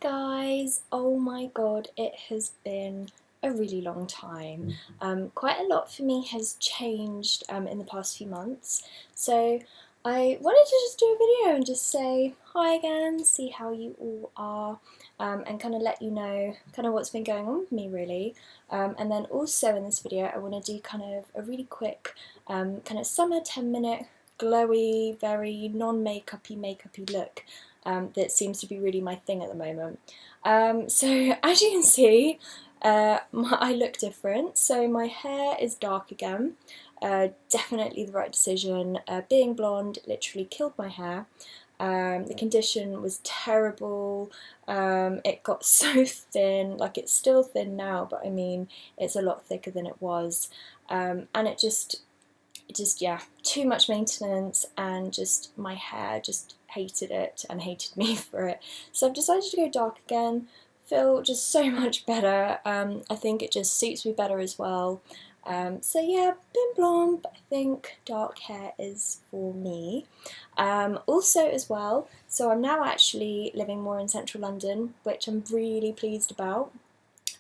guys! Oh my god, it has been a really long time. Quite a lot for me has changed in the past few months, so I wanted to just do a video and just say hi again, see how you all are, and kind of let you know kind of what's been going on with me really. And then also in this video I want to do kind of a really quick kind of summer 10-minute glowy, very non-makeupy look. That seems to be really my thing at the moment. So as you can see, I look different. So my hair is dark again. Definitely the right decision. Being blonde literally killed my hair. The condition was terrible. It got so thin, like it's still thin now, but I mean it's a lot thicker than it was, and it just yeah, too much maintenance, and just my hair just hated it and hated me for it. So I've decided to go dark again. Feel just so much better. I think it just suits me better as well. So yeah, been blonde, but I think dark hair is for me. Also as well, so I'm now actually living more in central London, which I'm really pleased about.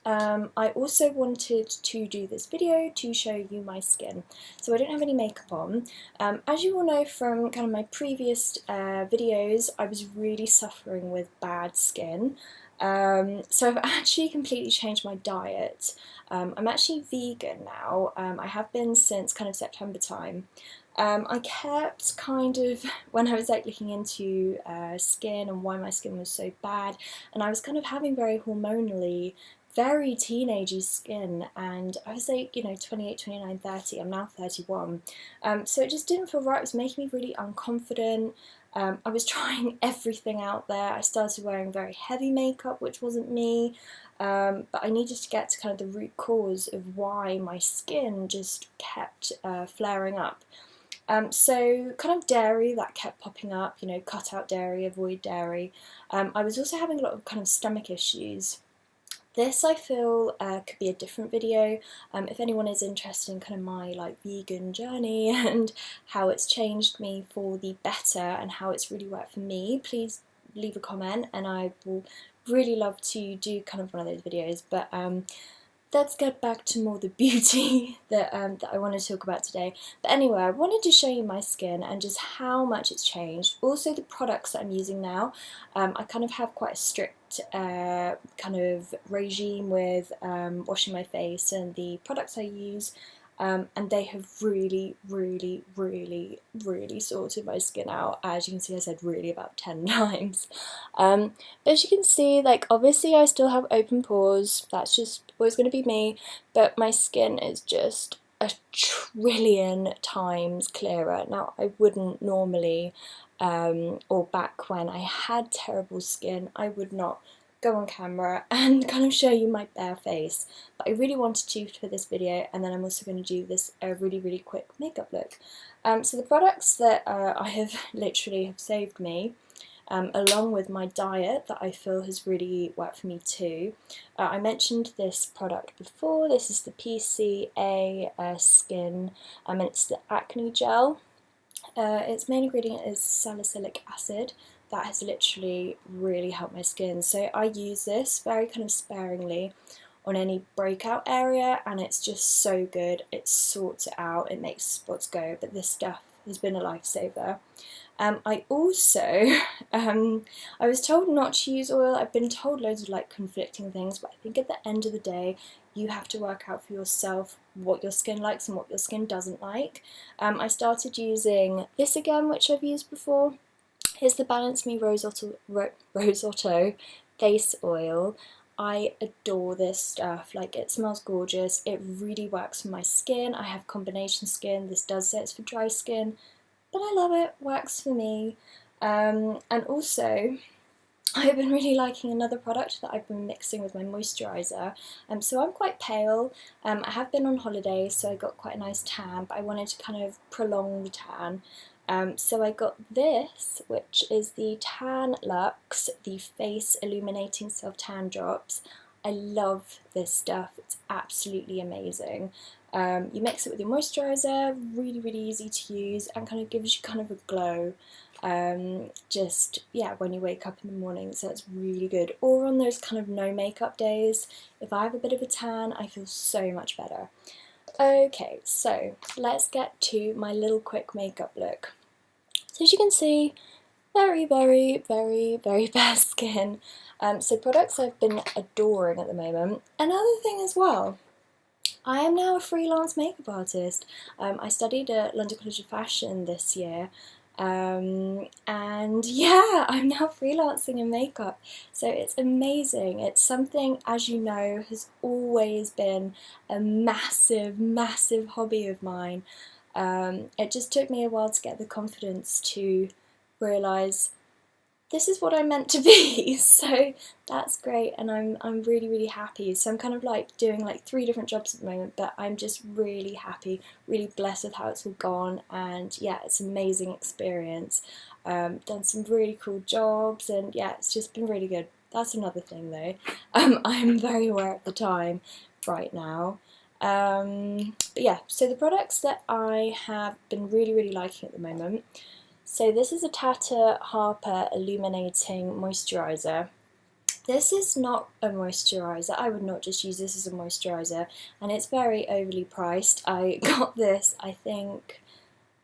I also wanted to do this video to show you my skin. So I don't have any makeup on. As you all know from kind of my previous videos, I was really suffering with bad skin. So I've actually completely changed my diet. I'm actually vegan now. I have been since kind of September time. I kept kind of, when I was like looking into skin and why my skin was so bad, and I was kind of having very hormonally, very teenagey skin, and I was like, you know, 28, 29, 30, I'm now 31, so it just didn't feel right. It was making me really unconfident. I was trying everything out there. I started wearing very heavy makeup, which wasn't me, but I needed to get to kind of the root cause of why my skin just kept flaring up. So kind of dairy that kept popping up, you know, cut out dairy, avoid dairy. I was also having a lot of kind of stomach issues. This I feel could be a different video. If anyone is interested in kind of my like vegan journey and how it's changed me for the better and how it's really worked for me, please leave a comment and I will really love to do kind of one of those videos. But let's get back to more the beauty that I want to talk about today. But anyway, I wanted to show you my skin and just how much it's changed. Also the products that I'm using now. I kind of have quite a strict kind of regime with washing my face and the products I use. And they have really sorted my skin out. As you can see, I said really about 10 times. But as you can see, like obviously I still have open pores, that's just always going to be me, but my skin is just a trillion times clearer. Now I wouldn't normally, or back when I had terrible skin, I would not go on camera and kind of show you my bare face, but I really wanted to for this video, and then I'm also going to do this really quick makeup look. So the products that I have literally have saved me, along with my diet that I feel has really worked for me too. I mentioned this product before. This is the PCA Skin, and it's the acne gel. Its main ingredient is salicylic acid. That has literally really helped my skin. So I use this very kind of sparingly on any breakout area, and it's just so good. It sorts it out, it makes spots go, but this stuff has been a lifesaver. I also, I was told not to use oil. I've been told loads of like conflicting things, but I think at the end of the day, you have to work out for yourself what your skin likes and what your skin doesn't like. I started using this again, which I've used before. Here's the Balance Me Rose Otto Face Oil. I adore this stuff, like it smells gorgeous, it really works for my skin. I have combination skin, this does say it's for dry skin, but I love it, works for me. And also, I've been really liking another product that I've been mixing with my moisturiser. So I'm quite pale. I have been on holiday, so I got quite a nice tan, but I wanted to kind of prolong the tan. So I got this, which is the Tan Luxe, the Face Illuminating Self Tan Drops. I love this stuff, it's absolutely amazing. You mix it with your moisturiser, really easy to use, and kind of gives you kind of a glow. just, yeah, when you wake up in the morning, so it's really good. Or on those kind of no makeup days, if I have a bit of a tan, I feel so much better. Okay, so let's get to my little quick makeup look. So as you can see, very, very, very, very bare skin. So products I've been adoring at the moment. Another thing as well, I am now a freelance makeup artist. I studied at London College of Fashion this year, and yeah, I'm now freelancing in makeup, so it's amazing. It's something, as you know, has always been a massive, massive hobby of mine. It just took me a while to get the confidence to realise this is what I'm meant to be, so that's great, and I'm really, really happy. So I'm kind of like doing like 3 different jobs at the moment, but I'm just really happy, really blessed with how it's all gone, and yeah, it's an amazing experience. Done some really cool jobs, and yeah, it's just been really good. That's another thing though. I'm very aware at the time right now. But yeah, so the products that I have been really, really liking at the moment. So this is a Tata Harper Illuminating Moisturiser. This is not a moisturiser, I would not just use this as a moisturiser, and it's very overly priced. I got this, I think,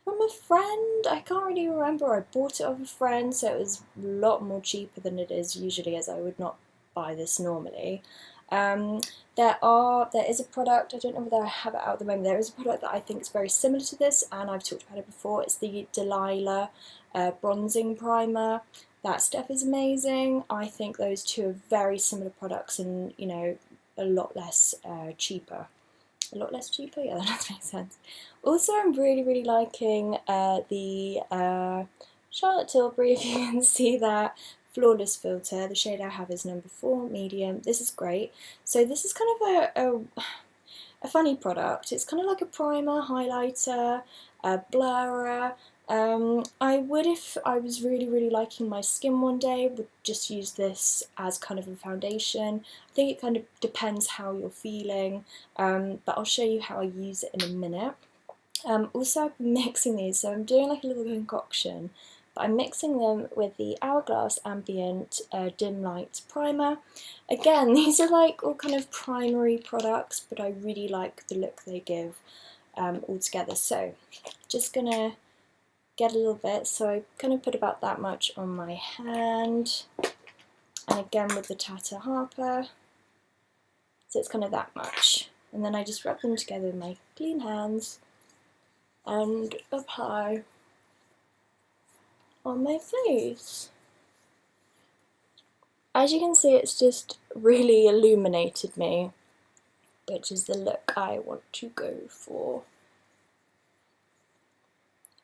from a friend, I can't really remember. I bought it off a friend, so it was a lot more cheaper than it is usually, as I would not buy this normally. There is a product, I don't know whether I have it out at the moment, there is a product that I think is very similar to this, and I've talked about it before. It's the Delilah bronzing primer. That stuff is amazing. I think those two are very similar products, and you know, a lot less cheaper. A lot less cheaper? Yeah, that does make sense. Also, I'm really, really liking the Charlotte Tilbury, if you can see that, Flawless filter. The shade I have is number 4, medium. This is great. So this is kind of a funny product. It's kind of like a primer, highlighter, a blurrer. I would, if I was really, really liking my skin one day, would just use this as kind of a foundation. I think it kind of depends how you're feeling, but I'll show you how I use it in a minute. Also, I've been mixing these, so I'm doing like a little concoction, but I'm mixing them with the Hourglass Ambient Dim Light Primer. Again, these are like all kind of primary products, but I really like the look they give all together. So, just gonna get a little bit, so I kind of put about that much on my hand, and again with the Tata Harper, so it's kind of that much, and then I just rub them together with my clean hands and apply on my face. As you can see, it's just really illuminated me, which is the look I want to go for.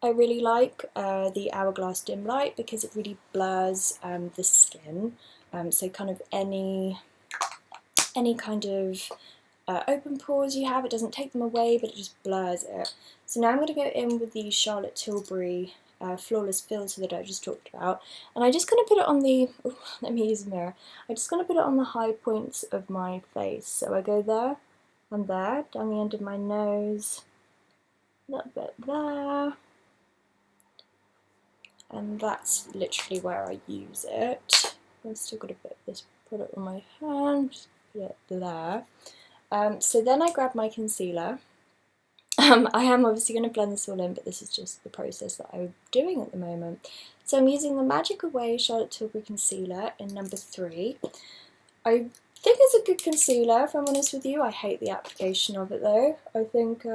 I really like the Hourglass Dim Light because it really blurs the skin, so kind of any kind of open pores you have, it doesn't take them away, but it just blurs it. So now I'm going to go in with the Charlotte Tilbury Flawless filter that I just talked about, and I just going to put it on the, let me use a mirror, I'm just going to put it on the high points of my face. So I go there and there, down the end of my nose, a little bit there, and that's literally where I use it. I've still got a bit of this product on my hand, just put it there. So then I grab my concealer. I am obviously going to blend this all in, but this is just the process that I'm doing at the moment. So I'm using the Magic Away Charlotte Tilbury Concealer in number 3. I think it's a good concealer, if I'm honest with you. I hate the application of it though. I think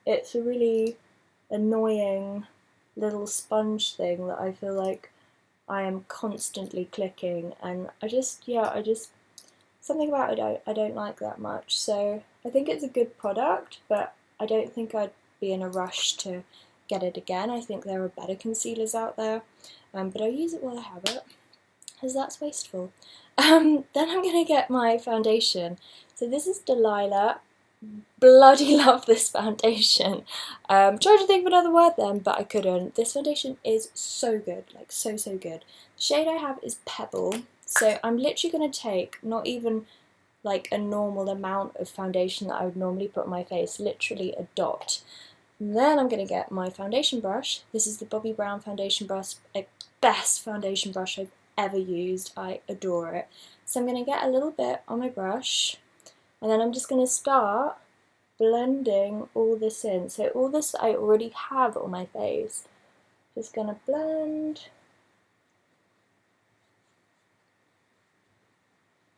it's a really annoying little sponge thing that I feel like I am constantly clicking, and I just something about it I don't like that much. So I think it's a good product, but I don't think I'd be in a rush to get it again. I think there are better concealers out there, but I'll use it while I have it, because that's wasteful. Then I'm going to get my foundation. So this is Delilah. Bloody love this foundation. Tried to think of another word then, but I couldn't. This foundation is so good, like so good. The shade I have is Pebble, so I'm literally going to take not even like a normal amount of foundation that I would normally put on my face, literally a dot. Then I'm going to get my foundation brush. This is the Bobbi Brown foundation brush, best foundation brush I've ever used. I adore it. So I'm going to get a little bit on my brush, and then I'm just going to start blending all this in. So all this I already have on my face. Just going to blend.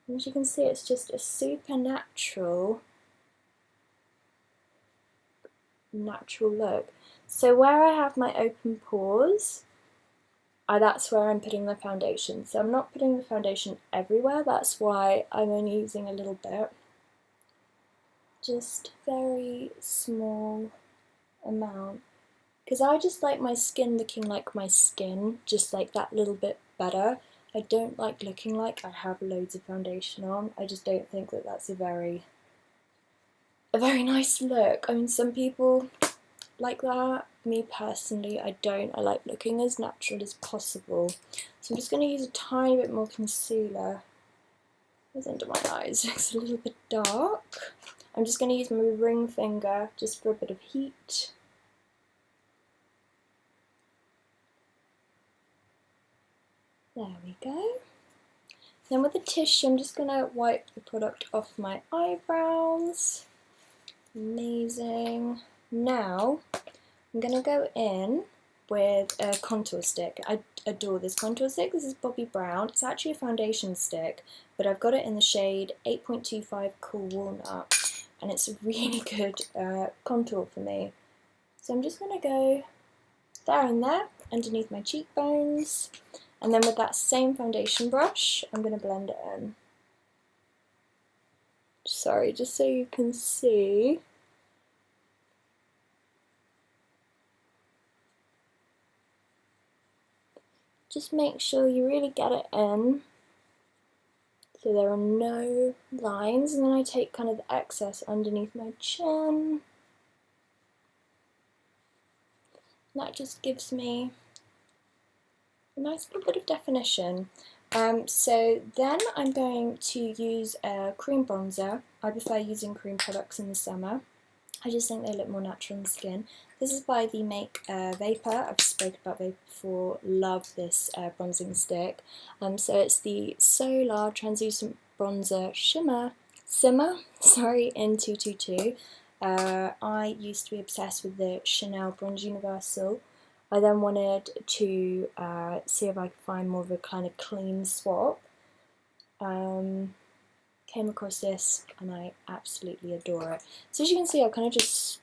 And as you can see, it's just a super natural look. So where I have my open pores, that's where I'm putting the foundation. So I'm not putting the foundation everywhere, that's why I'm only using a little bit. Just very small amount. Because I just like my skin looking like my skin, just like that little bit better. I don't like looking like I have loads of foundation on. I just don't think that that's a very nice look. I mean, some people like that. Me personally, I don't. I like looking as natural as possible. So I'm just going to use a tiny bit more concealer. It's under my eyes. It's a little bit dark. I'm just going to use my ring finger just for a bit of heat. There we go. Then with the tissue, I'm just going to wipe the product off my eyebrows. Amazing. Now, I'm going to go in with a contour stick. I adore this contour stick. This is Bobbi Brown. It's actually a foundation stick, but I've got it in the shade 8.25 Cool Walnut, and it's a really good contour for me. So I'm just going to go there and there, underneath my cheekbones, and then with that same foundation brush, I'm going to blend it in. Sorry, just so you can see. Just make sure you really get it in, so there are no lines, and then I take kind of the excess underneath my chin. And that just gives me a nice little bit of definition. So then I'm going to use a cream bronzer. I prefer using cream products in the summer. I just think they look more natural on the skin. This is by the Make Vapor. I've spoken about Vapor before. Love this bronzing stick. So it's the Solar Translucent Bronzer Simmer, in 222. I used to be obsessed with the Chanel Bronze Universal. I then wanted to see if I could find more of a kind of clean swap. Came across this and I absolutely adore it. So as you can see, I've kind of just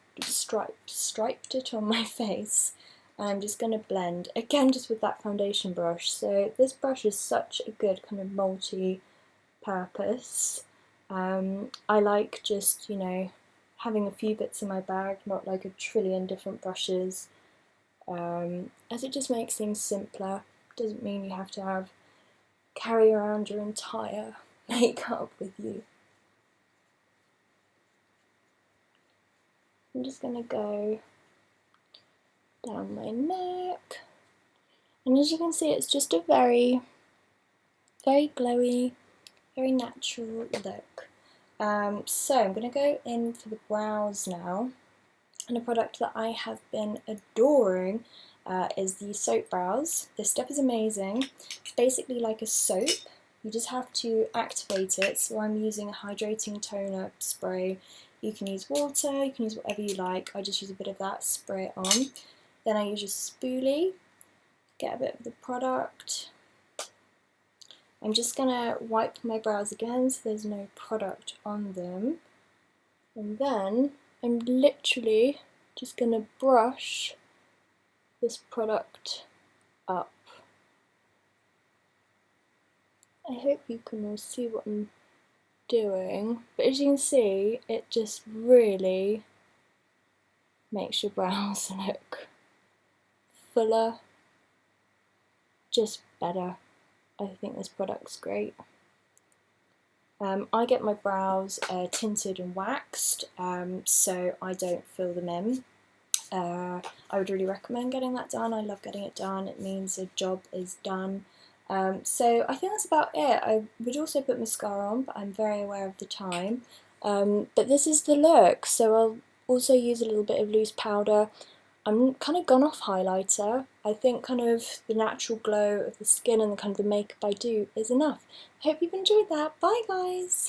striped it on my face, and I'm just going to blend again just with that foundation brush. So this brush is such a good kind of multi-purpose. I like just, you know, having a few bits in my bag, not like a trillion different brushes, as it just makes things simpler. Doesn't mean you have to carry around your entire makeup with you. I'm just going to go down my neck, and as you can see, it's just a very glowy, very natural look. So I'm going to go in for the brows now, and a product that I have been adoring is the Soap Brows. This stuff is amazing. It's basically like a soap. You just have to activate it, so I'm using a hydrating toner spray. You can use water, you can use whatever you like. I just use a bit of that, spray it on. Then I use a spoolie, get a bit of the product. I'm just going to wipe my brows again so there's no product on them. And then I'm literally just going to brush this product up. I hope you can all see what I'm doing, but as you can see, it just really makes your brows look fuller, just better. I think this product's great. I get my brows tinted and waxed, so I don't fill them in. I would really recommend getting that done. I love getting it done. It means a job is done. So I think that's about it. I would also put mascara on, but I'm very aware of the time. But this is the look, so Also use a little bit of loose powder. I'm kind of gone off highlighter. I think kind of the natural glow of the skin and the kind of the makeup I do is enough. Hope you've enjoyed that. Bye guys!